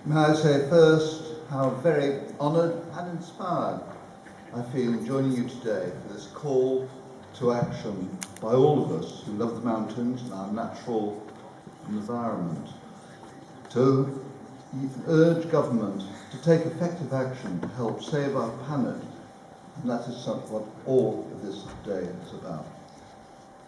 May I say first how very honoured and inspired I feel in joining you today for this call to action by all of us who love the mountains and our natural environment, to urge government to take effective action to help save our planet, and that is what all of this day is about.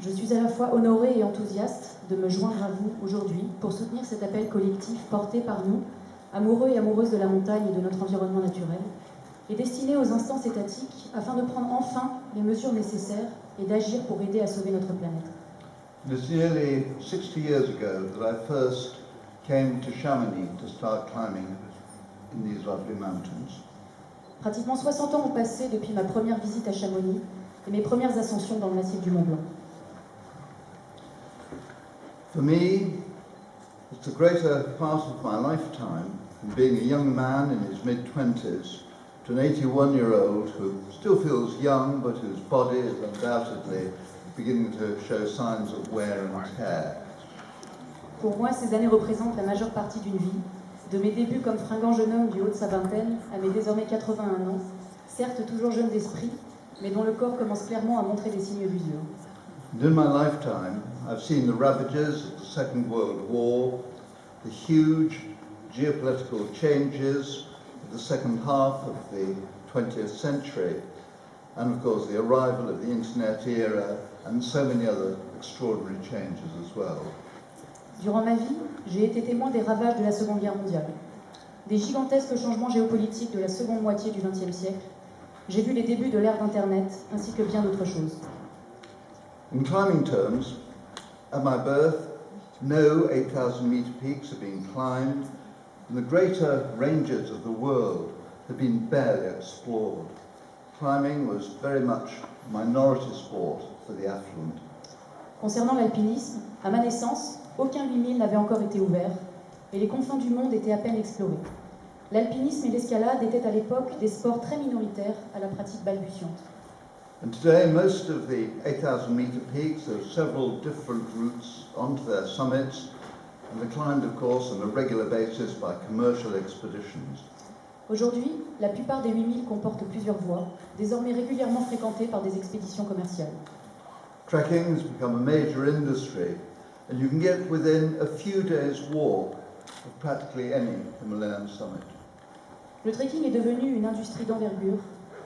Je suis à la fois honorée et enthousiaste de me joindre à vous aujourd'hui pour soutenir cet appel collectif porté par nous, amoureux et amoureuses de la montagne et de notre environnement naturel, et destiné aux instances étatiques afin de prendre enfin les mesures nécessaires et d'agir pour aider à sauver notre planète. It is nearly 60 years ago that I first came to Chamonix to start climbing in these lovely mountains. Pratiquement 60 ans ont passé depuis ma première visite à Chamonix et mes premières ascensions dans le massif du Mont Blanc. For me, it's a greater part of my lifetime from being a young man in his mid-20s to an 81-year-old who still feels young but whose body is undoubtedly beginning to show signs of wear and tear. Pour moi, ces années représentent la majeure partie d'une vie, de mes débuts comme fringant jeune homme du haut de sa vingtaine à mes désormais 81 ans, certes toujours jeune d'esprit, mais dont le corps commence clairement à montrer des signes d'usure. And in my lifetime, I've seen the ravages of the Second World War, the huge geopolitical changes of the second half of the 20th century, and of course the arrival of the internet era and so many other extraordinary changes as well. Durant ma vie, j'ai été témoin des ravages de la Seconde Guerre mondiale, des gigantesques changements géopolitiques de la seconde moitié du XXe siècle. J'ai vu les débuts de l'ère d'Internet, ainsi que bien d'autres choses. In climbing terms, at my birth, no 8,000 metre peaks had been climbed, and the greater ranges of the world had been barely explored. Climbing was very much a minority sport for the affluent. Concernant l'alpinisme, à ma naissance, aucun 8000 n'avait encore été ouvert, et les confins du monde étaient à peine explorés. L'alpinisme et l'escalade étaient à l'époque des sports très minoritaires à la pratique balbutiante. And today, most of the 8,000 metre peaks have several different routes onto their summits, and they're climbed, of course, on a regular basis by commercial expeditions. Aujourd'hui, la plupart des 8000 comportent plusieurs voies, désormais régulièrement fréquentées par des expéditions commerciales. Trekking has become a major industry, and you can get within a few days' walk of practically any Himalayan summit. Le trekking est devenu une industrie d'envergure,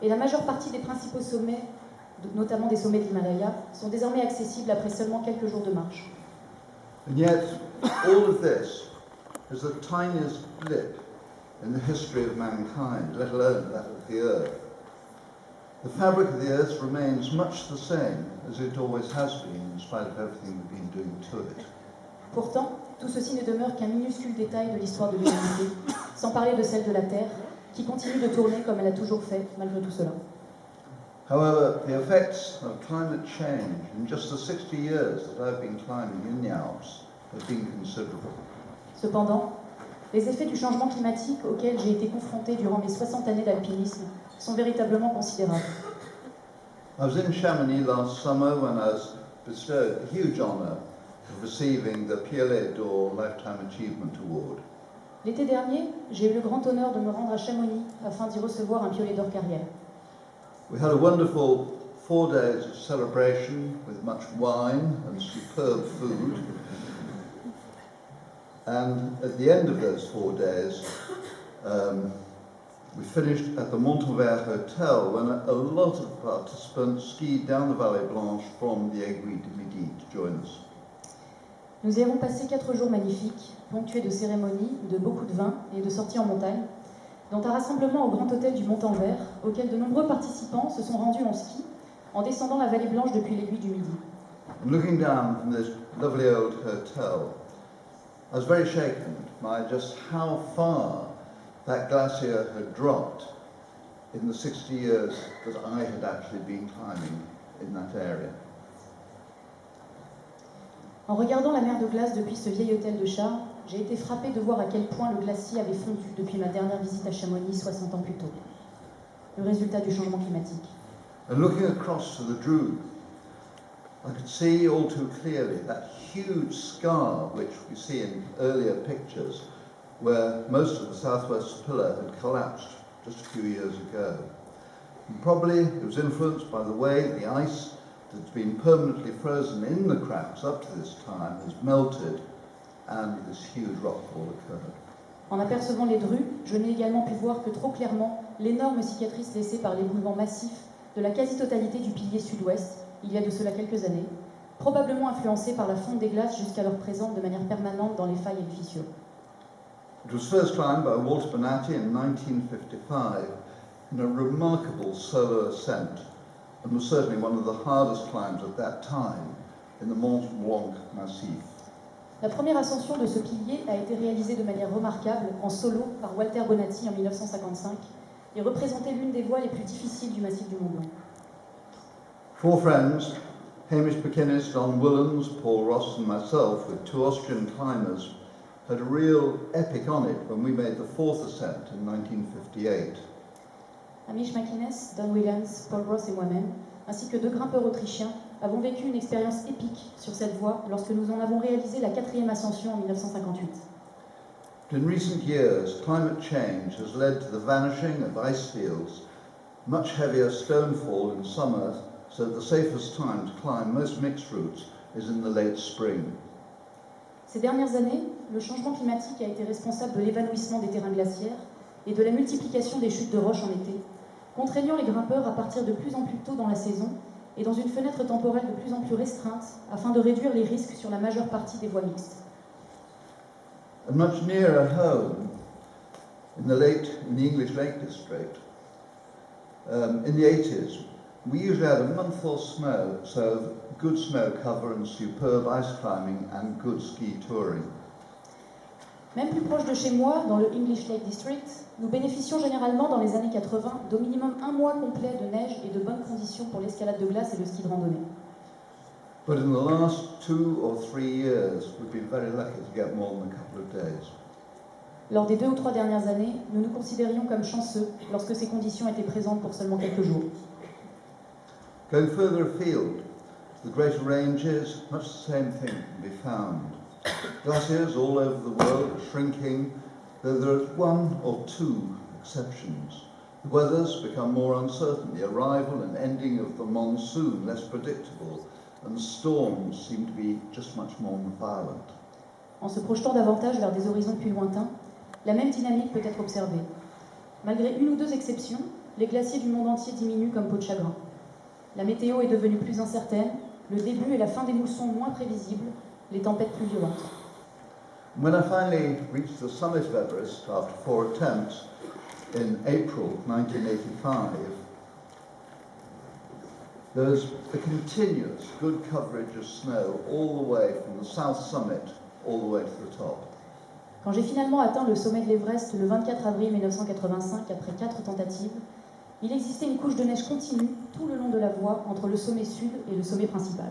et la majeure partie des principaux sommets, notamment des sommets de l'Himalaya, sont désormais accessibles après seulement quelques jours de marche. And yet, all of this is the tiniest blip in the history of mankind, let alone that of the Earth. The fabric of the Earth remains much the same as it always has been, in spite of everything we've been doing to it. Pourtant, tout ceci ne demeure qu'un minuscule détail de l'histoire de l'humanité, sans parler de celle de la Terre, qui continue de tourner comme elle a toujours fait, malgré tout cela. However, the effects of climate change in just the 60 years that I've been climbing in the Alps have been considerable. Cependant, les effets du changement climatique auxquels j'ai été confrontée durant mes 60 années d'alpinisme sont véritablement considérables. I was in Chamonix last summer when I was bestowed the huge honour of receiving the PLA d'Or Lifetime Achievement Award. L'été dernier, j'ai eu le grand honneur de me rendre à Chamonix afin d'y recevoir un piolet d'or carrière. We had a wonderful 4 days of celebration with much wine and superb food. And at the end of those 4 days, we finished at the Montanvert Hotel when a lot of participants skied down the Vallée Blanche from the Aiguille du Midi to join us. Nous y avons passé 4 jours magnifiques, ponctués de cérémonies, de beaucoup de vin et de sorties en montagne, dont un rassemblement au Grand Hôtel du Montanvert, auquel de nombreux participants se sont rendus en ski, en descendant la Vallée Blanche depuis l'Aiguille du Midi. And looking down from this lovely old hotel, I was very shaken by just how far that glacier had dropped in the 60 years that I had actually been climbing in that area. En regardant la mer de glace depuis ce vieil hôtel de char, j'ai été frappée de voir à quel point le glacier avait fondu depuis ma dernière visite à Chamonix 60 ans plus tôt. Le résultat du changement climatique. And looking across to the Drude, I could see all too clearly that huge scar which we see in earlier pictures where most of the southwest pillar had collapsed just a few years ago. And probably it was influenced by the way the ice that's been permanently frozen in the cracks up to this time has melted and this huge rockfall occurred. En apercevant les drues, je n'ai également pu voir que trop clairement l'énorme cicatrice laissée par l'éboulement massif de la quasi-totalité du pilier sud-ouest, il y a de cela quelques années, probablement influencée par la fonte des glaces jusqu'alors présente de manière permanente dans les failles et les fissures. It was first climbed by Walter Bonatti in 1955 in a remarkable solo ascent and was certainly one of the hardest climbs at that time in the Mont Blanc massif. La première ascension de ce pilier a été réalisée de manière remarquable en solo par Walter Bonatti en 1955 et représentait l'une des voies les plus difficiles du massif du Mont Blanc. Four friends, Hamish McInnes, Don Willans, Paul Ross and myself, with two Austrian climbers, had a real epic on it when we made the fourth ascent in 1958. Hamish McInnes, Don Williams, Paul Ross et moi-même, ainsi que deux grimpeurs autrichiens, avons vécu une expérience épique sur cette voie lorsque nous en avons réalisé la quatrième ascension en 1958. In recent years, climate change has led to the vanishing of ice fields, much heavier snowfall in summer, so the safest time to climb most mixed routes is in the late spring. Ces dernières années, le changement climatique a été responsable de l'évanouissement des terrains glaciaires et de la multiplication des chutes de roches en été, contraignant les grimpeurs à partir de plus en plus tôt dans la saison et dans une fenêtre temporelle de plus en plus restreinte afin de réduire les risques sur la majeure partie des voies mixtes. And much nearer home, in the English Lake District, in the 80s, we usually had a month or so good snow cover and superb ice climbing and good ski touring. Même plus proche de chez moi, dans le English Lake District, nous bénéficions généralement dans les années 80 d'au minimum un mois complet de neige et de bonnes conditions pour l'escalade de glace et le ski de randonnée. But in the last 2 or 3 years, we've been very lucky to get more than a couple of days. Lors des 2 ou 3 dernières années, nous nous considérions comme chanceux lorsque ces conditions étaient présentes pour seulement quelques jours. Going further afield, the greater ranges, much the same thing can be found. Glaciers all over the world are shrinking, though there are 1 or 2 exceptions. The weathers become more uncertain, the arrival and ending of the monsoon less predictable, and storms seem to be just much more violent. En se projetant davantage vers des horizons plus lointains, la même dynamique peut être observée. Malgré 1 ou 2 exceptions, les glaciers du monde entier diminuent comme peau de chagrin. La météo est devenue plus incertaine, le début et la fin des moussons moins prévisibles, les tempêtes plus violentes. When I finally reached the summit of Everest after 4 attempts in April 1985, there's a continuous good coverage of snow all the way from the south summit all the way to the top. Quand j'ai finalement atteint le sommet de l'Everest le 24 avril 1985 après 4 tentatives, il existait une couche de neige continue tout le long de la voie entre le sommet sud et le sommet principal.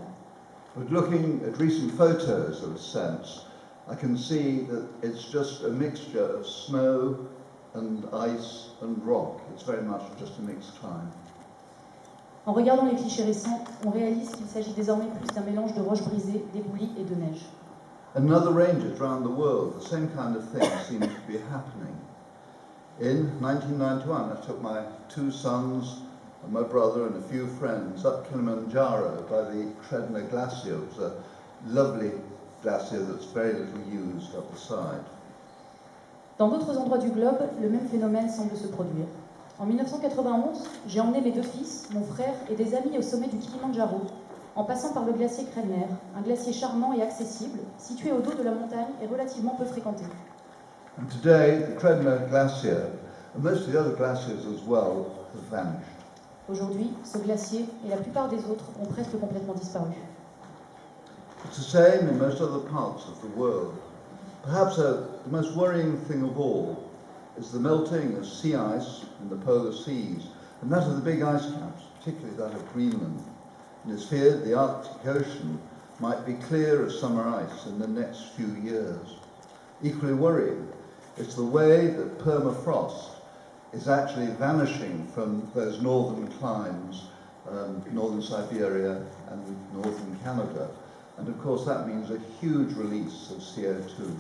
But looking at recent photos of ascents, I can see that it's just a mixture of snow and ice and rock. It's very much just a mixed climb. En regardant les clichés récents, on réalise qu'il s'agit désormais plus d'un mélange de roches brisées, d'éboulis et de neige. And in other ranges around the world, the same kind of thing seems to be happening. In 1991, I took my 2 sons and my brother and a few friends up Kilimanjaro by the Kredna Glacier. It was a lovely glacier that's very little used up the side. Dans d'autres endroits du globe, le même phénomène semble se produire. En 1991, j'ai emmené mes 2 fils, mon frère et des amis au sommet du Kilimanjaro, en passant par le glacier Kredner, un glacier charmant et accessible, situé au dos de la montagne et relativement peu fréquenté. And today, the Kredna Glacier, and most of the other glaciers as well, have vanished. Aujourd'hui, ce glacier et la plupart des autres ont presque complètement disparu. It's the same in most other parts of the world. Perhaps the most worrying thing of all is the melting of sea ice in the polar seas, and that of the big ice caps, particularly that of Greenland. It is feared the Arctic Ocean might be clear of summer ice in the next few years. Equally worrying is the way that permafrost is actually vanishing from those northern climes, northern Siberia and northern Canada. And of course that means a huge release of CO2.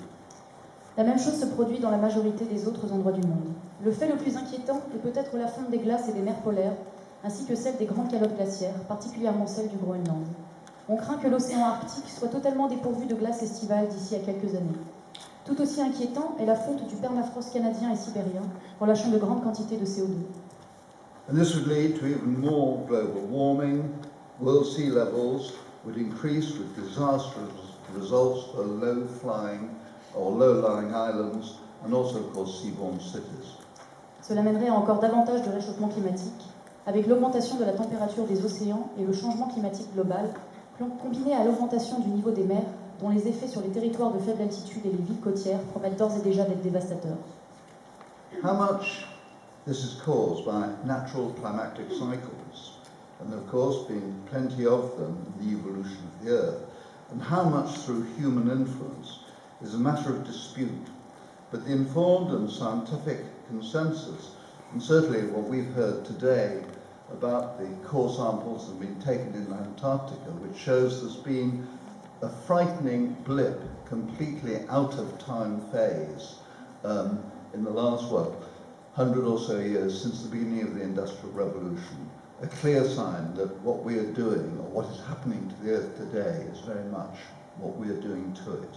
La même chose se produit dans la majorité des autres endroits du monde. Le fait le plus inquiétant est peut-être la fonte des glaces et des mers polaires, ainsi que celle des grandes calottes glaciaires, particulièrement celle du Groenland. On craint que l'océan Arctique soit totalement dépourvu de glace estivale d'ici à quelques années. Tout aussi inquiétant est la fonte du permafrost canadien et sibérien, relâchant de grandes quantités de CO2. And this would lead to even more global warming. World sea levels would increase with disastrous results for low-flying or low-lying islands and also, of course, seaborne cities. Cela mènerait à encore davantage de réchauffement climatique, avec l'augmentation de la température des océans et le changement climatique global, combiné à l'augmentation du niveau des mers, dont les effets sur les territoires de faible altitude et les villes côtières promettent d'ores et déjà d'être dévastateurs. How much this is caused by natural climatic cycles, and there have of course been plenty of them in the evolution of the Earth, and how much through human influence is a matter of dispute. But the informed and scientific consensus, and certainly what we've heard today about the core samples that have been taken in Antarctica, which shows there's been a frightening blip, completely out of time phase in the last, 100 or so years since the beginning of the Industrial Revolution. A clear sign that what we are doing, or what is happening to the Earth today, is very much what we are doing to it.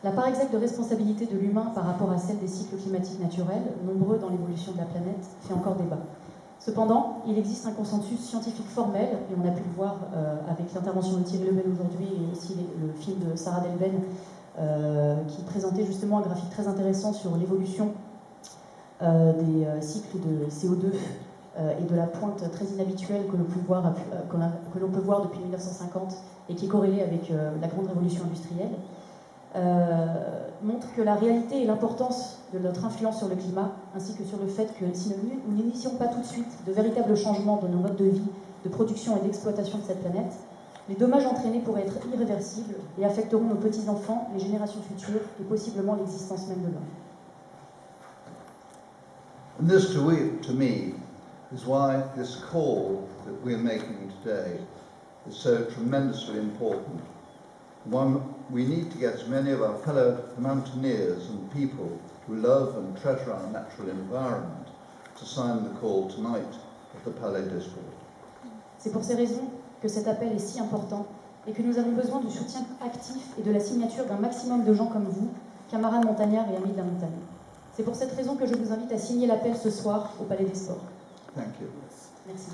La part exacte de responsabilité de l'humain par rapport à celle des cycles climatiques naturels, nombreux dans l'évolution de la planète, fait encore débat. Cependant, il existe un consensus scientifique formel, et on a pu le voir avec l'intervention de Thierry Lebel aujourd'hui et aussi le film de Sarah Delben, qui présentait justement un graphique très intéressant sur l'évolution des cycles de CO2 et de la pointe très inhabituelle que l'on peut voir depuis 1950 et qui est corrélée avec la grande révolution industrielle. Montre que la réalité et l'importance de notre influence sur le climat, ainsi que sur le fait que si nous n'initions pas tout de suite de véritables changements dans nos modes de vie, de production et d'exploitation de cette planète, les dommages entraînés pourraient être irréversibles et affecteront nos petits-enfants, les générations futures et possiblement l'existence même de l'homme. And this, to me, is why this call that we're making today is so tremendously important. One, we need to get as many of our fellow mountaineers and people who love and treasure our natural environment to sign the call tonight at the Palais des Sports. C'est pour ces raisons que cet appel est si important et que nous avons besoin du soutien actif et de la signature d'un maximum de gens comme vous, camarades montagnards et amis de la montagne. C'est pour cette raison que je vous invite à signer l'appel ce soir au Palais des Sports. Thank you. Merci.